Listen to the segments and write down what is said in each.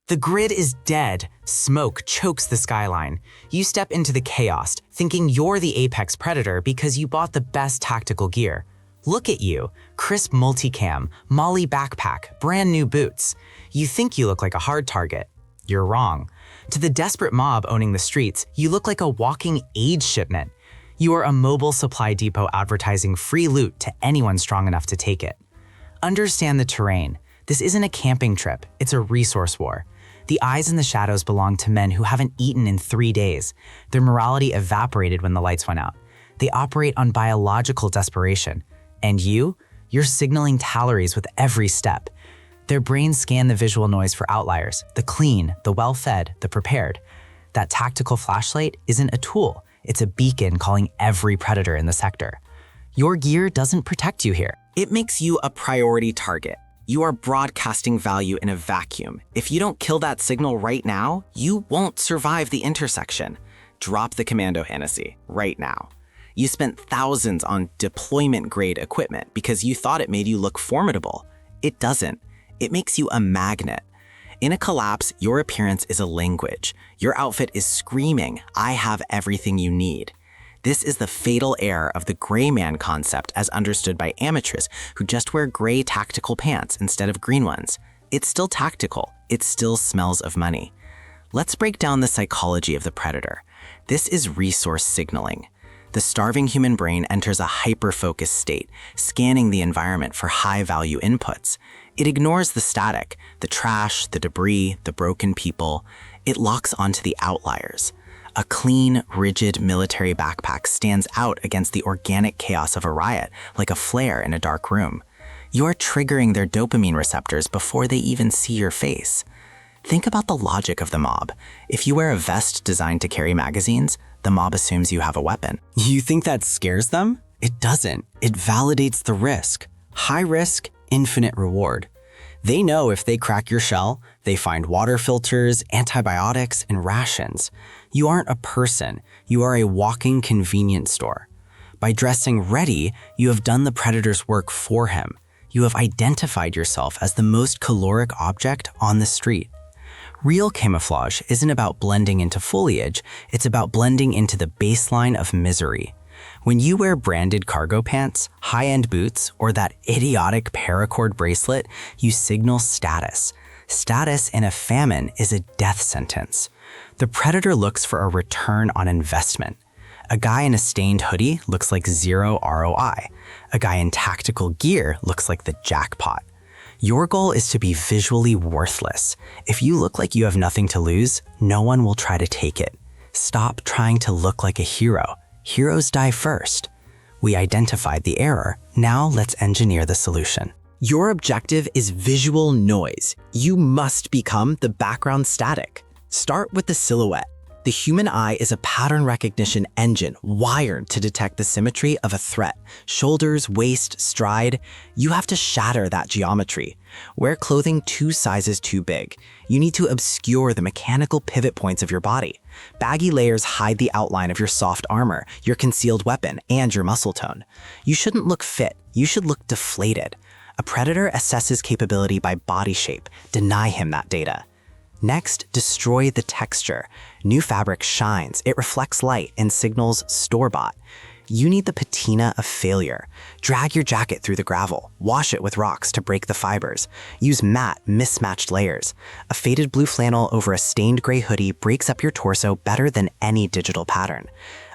The grid is dead. Smoke chokes the skyline. You step into the chaos, thinking you're the apex predator because you bought the best tactical gear. Look at you, crisp multicam, Molly backpack, brand new boots. You think you look like a hard target. You're wrong. To the desperate mob owning the streets, you look like a walking aid shipment. You are a mobile supply depot advertising free loot to anyone strong enough to take it. Understand the terrain. This isn't a camping trip, it's a resource war. The eyes in the shadows belong to men who haven't eaten in 3 days. Their morality evaporated when the lights went out. They operate on biological desperation. And you're signaling calories with every step. Their brains scan the visual noise for outliers, the clean, the well-fed, the prepared. That tactical flashlight isn't a tool, it's a beacon calling every predator in the sector. Your gear doesn't protect you here. It makes you a priority target. You are broadcasting value in a vacuum. If you don't kill that signal right now, you won't survive the intersection. Drop the commando fantasy right now. You spent thousands on deployment-grade equipment because you thought it made you look formidable. It doesn't. It makes you a magnet. In a collapse, your appearance is a language. Your outfit is screaming, "I have everything you need." This is the fatal error of the gray man concept as understood by amateurs who just wear gray tactical pants instead of green ones. It's still tactical. It still smells of money. Let's break down the psychology of the predator. This is resource signaling. The starving human brain enters a hyper-focused state, scanning the environment for high-value inputs. It ignores the static, the trash, the debris, the broken people. It locks onto the outliers. A clean, rigid military backpack stands out against the organic chaos of a riot, like a flare in a dark room. You're triggering their dopamine receptors before they even see your face. Think about the logic of the mob. If you wear a vest designed to carry magazines, the mob assumes you have a weapon. You think that scares them? It doesn't. It validates the risk. High risk, infinite reward. They know if they crack your shell, they find water filters, antibiotics, and rations. You aren't a person, you are a walking convenience store. By dressing ready, you have done the predator's work for him. You have identified yourself as the most caloric object on the street. Real camouflage isn't about blending into foliage, it's about blending into the baseline of misery. When you wear branded cargo pants, high-end boots, or that idiotic paracord bracelet, you signal status. Status in a famine is a death sentence. The predator looks for a return on investment. A guy in a stained hoodie looks like zero ROI. A guy in tactical gear looks like the jackpot. Your goal is to be visually worthless. If you look like you have nothing to lose, no one will try to take it. Stop trying to look like a hero. Heroes die first. We identified the error. Now let's engineer the solution. Your objective is visual noise. You must become the background static. Start with the silhouette. The human eye is a pattern recognition engine wired to detect the symmetry of a threat. Shoulders, waist, stride. You have to shatter that geometry. Wear clothing 2 sizes too big. You need to obscure the mechanical pivot points of your body. Baggy layers hide the outline of your soft armor, your concealed weapon, and your muscle tone. You shouldn't look fit. You should look deflated. A predator assesses capability by body shape. Deny him that data. Next, destroy the texture. New fabric shines, it reflects light and signals store-bought. You need the patina of failure. Drag your jacket through the gravel. Wash it with rocks to break the fibers. Use matte, mismatched layers. A faded blue flannel over a stained gray hoodie breaks up your torso better than any digital pattern.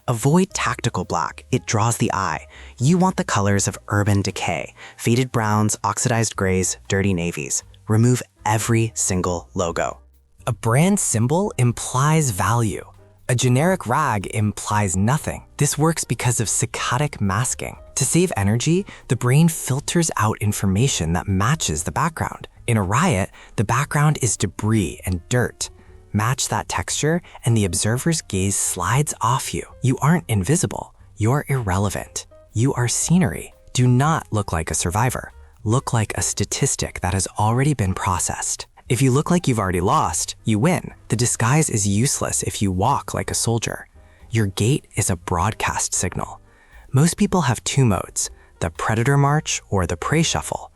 Avoid tactical black, it draws the eye. You want the colors of urban decay. Faded browns, oxidized grays, dirty navies. Remove every single logo. A brand symbol implies value. A generic rag implies nothing. This works because of saccadic masking. To save energy, the brain filters out information that matches the background. In a riot, the background is debris and dirt. Match that texture, and the observer's gaze slides off you. You aren't invisible. You're irrelevant. You are scenery. Do not look like a survivor. Look like a statistic that has already been processed. If you look like you've already lost, you win. The disguise is useless if you walk like a soldier. Your gait is a broadcast signal. Most people have 2 modes, the predator march or the prey shuffle.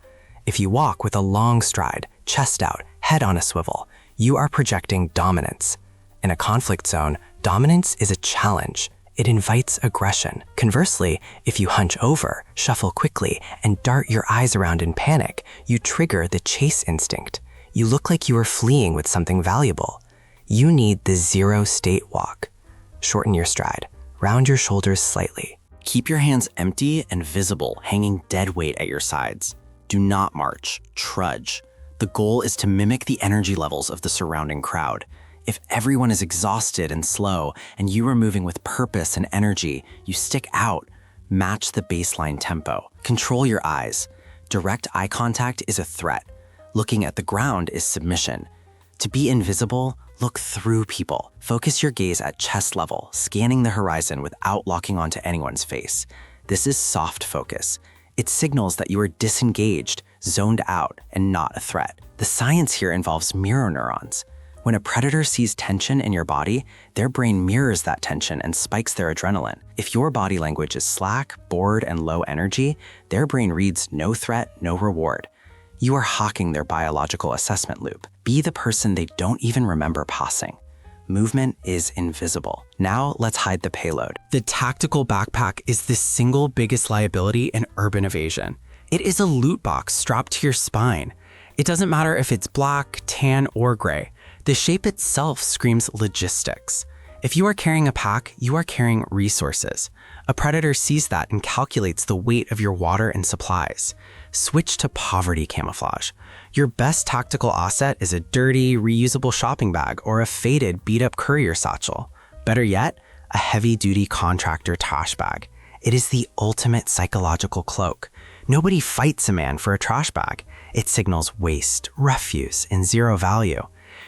If you walk with a long stride, chest out, head on a swivel, You are projecting dominance. In a conflict zone, dominance is a challenge. It invites aggression. Conversely, if you hunch over, shuffle quickly, and dart your eyes around in panic, you trigger the chase instinct. You look like you are fleeing with something valuable. You need the zero state walk. Shorten your stride. Round your shoulders slightly. Keep your hands empty and visible, hanging dead weight at your sides. Do not march, trudge. The goal is to mimic the energy levels of the surrounding crowd. If everyone is exhausted and slow, and you are moving with purpose and energy, you stick out. Match the baseline tempo. Control your eyes. Direct eye contact is a threat. Looking at the ground is submission. To be invisible, look through people. Focus your gaze at chest level, scanning the horizon without locking onto anyone's face. This is soft focus. It signals that you are disengaged, zoned out, and not a threat. The science here involves mirror neurons. When a predator sees tension in your body, their brain mirrors that tension and spikes their adrenaline. If your body language is slack, bored, and low energy, their brain reads no threat, no reward. You are hawking their biological assessment loop. Be the person they don't even remember passing. Movement is invisible. Now let's hide the payload. The tactical backpack is the single biggest liability in urban evasion. It is a loot box strapped to your spine. It doesn't matter if it's black, tan, or gray. The shape itself screams logistics. If you are carrying a pack, you are carrying resources. A predator sees that and calculates the weight of your water and supplies. Switch to poverty camouflage. Your best tactical asset is a dirty, reusable shopping bag or a faded, beat-up courier satchel. Better yet, a heavy-duty contractor trash bag. It is the ultimate psychological cloak. Nobody fights a man for a trash bag. It signals waste, refuse, and zero value.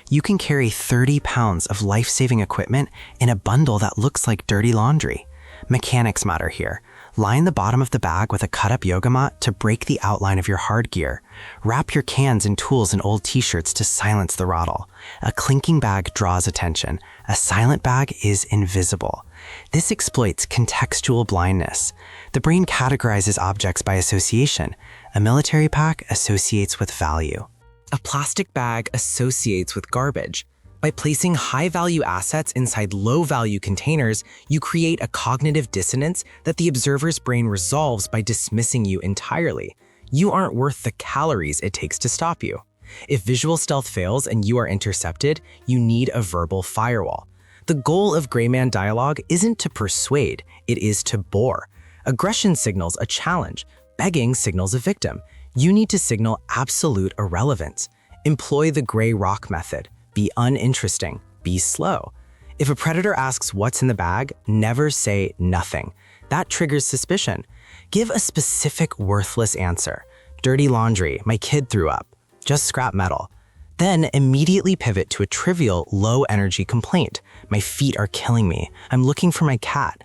You can carry 30 pounds of life-saving equipment in a bundle that looks like dirty laundry. Mechanics matter here. Line the bottom of the bag with a cut-up yoga mat to break the outline of your hard gear. Wrap your cans and tools in old t-shirts to silence the rattle. A clinking bag draws attention. A silent bag is invisible. This exploits contextual blindness. The brain categorizes objects by association. A military pack associates with value. A plastic bag associates with garbage. By placing high-value assets inside low-value containers, you create a cognitive dissonance that the observer's brain resolves by dismissing you entirely. You aren't worth the calories it takes to stop you. If visual stealth fails and you are intercepted, you need a verbal firewall. The goal of gray man dialogue isn't to persuade, it is to bore. Aggression signals a challenge. Begging signals a victim. You need to signal absolute irrelevance. Employ the gray rock method. Be uninteresting. Be slow. If a predator asks what's in the bag, never say nothing. That triggers suspicion. Give a specific worthless answer. Dirty laundry, my kid threw up. Just scrap metal. Then immediately pivot to a trivial, low-energy complaint. My feet are killing me. I'm looking for my cat.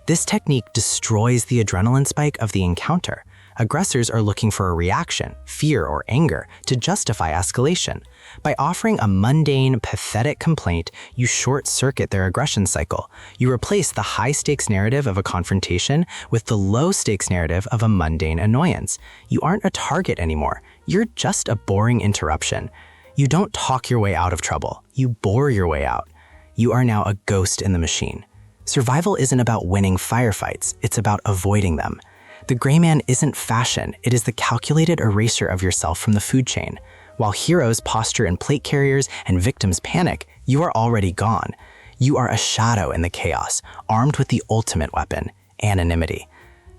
This technique destroys the adrenaline spike of the encounter. Aggressors are looking for a reaction, fear, or anger to justify escalation. By offering a mundane, pathetic complaint, you short-circuit their aggression cycle. You replace the high-stakes narrative of a confrontation with the low-stakes narrative of a mundane annoyance. You aren't a target anymore. You're just a boring interruption. You don't talk your way out of trouble. You bore your way out. You are now a ghost in the machine. Survival isn't about winning firefights. It's about avoiding them. The gray man isn't fashion, it is the calculated erasure of yourself from the food chain. While heroes posture in plate carriers and victims panic, you are already gone. You are a shadow in the chaos, armed with the ultimate weapon, anonymity.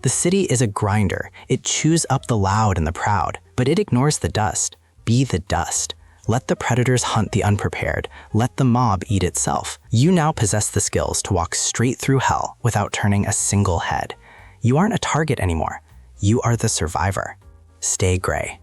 The city is a grinder. It chews up the loud and the proud, but it ignores the dust. Be the dust. Let the predators hunt the unprepared. Let the mob eat itself. You now possess the skills to walk straight through hell without turning a single head. You aren't a target anymore. You are the survivor. Stay gray.